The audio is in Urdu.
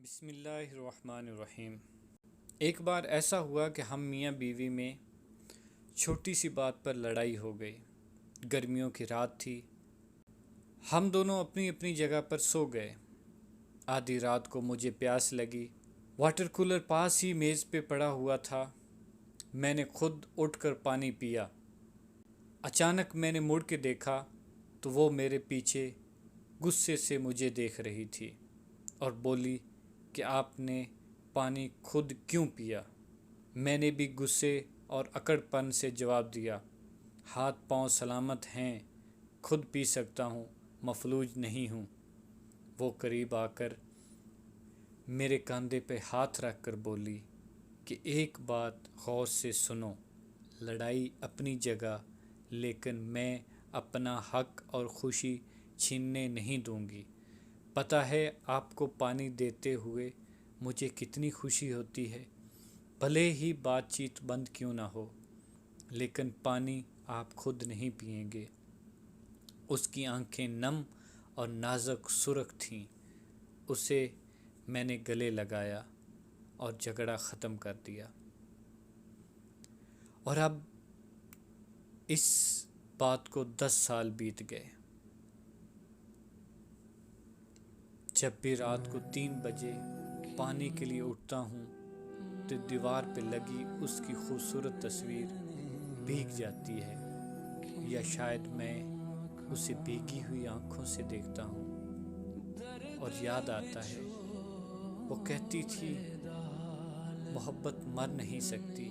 بسم اللہ الرحمن الرحیم۔ ایک بار ایسا ہوا کہ ہم میاں بیوی میں چھوٹی سی بات پر لڑائی ہو گئی۔ گرمیوں کی رات تھی، ہم دونوں اپنی اپنی جگہ پر سو گئے۔ آدھی رات کو مجھے پیاس لگی، واٹر کولر پاس ہی میز پہ پڑا ہوا تھا، میں نے خود اٹھ کر پانی پیا۔ اچانک میں نے مڑ کے دیکھا تو وہ میرے پیچھے غصے سے مجھے دیکھ رہی تھی اور بولی کہ آپ نے پانی خود کیوں پیا؟ میں نے بھی غصے اور اکڑ پن سے جواب دیا، ہاتھ پاؤں سلامت ہیں، خود پی سکتا ہوں، مفلوج نہیں ہوں۔ وہ قریب آ کر میرے کاندھے پہ ہاتھ رکھ کر بولی کہ ایک بات غور سے سنو، لڑائی اپنی جگہ، لیکن میں اپنا حق اور خوشی چھیننے نہیں دوں گی۔ پتہ ہے آپ کو پانی دیتے ہوئے مجھے کتنی خوشی ہوتی ہے، بھلے ہی بات چیت بند کیوں نہ ہو، لیکن پانی آپ خود نہیں پئیں گے۔ اس کی آنکھیں نم اور نازک سرخ تھیں۔ اسے میں نے گلے لگایا اور جھگڑا ختم کر دیا۔ اور اب اس بات کو 10 سال بیت گئے۔ جب بھی رات کو 3 بجے پانی کے لیے اٹھتا ہوں تو دیوار پہ لگی اس کی خوبصورت تصویر بھیگ جاتی ہے، یا شاید میں اسے بھیگی ہوئی آنکھوں سے دیکھتا ہوں اور یاد آتا ہے وہ کہتی تھی محبت مر نہیں سکتی۔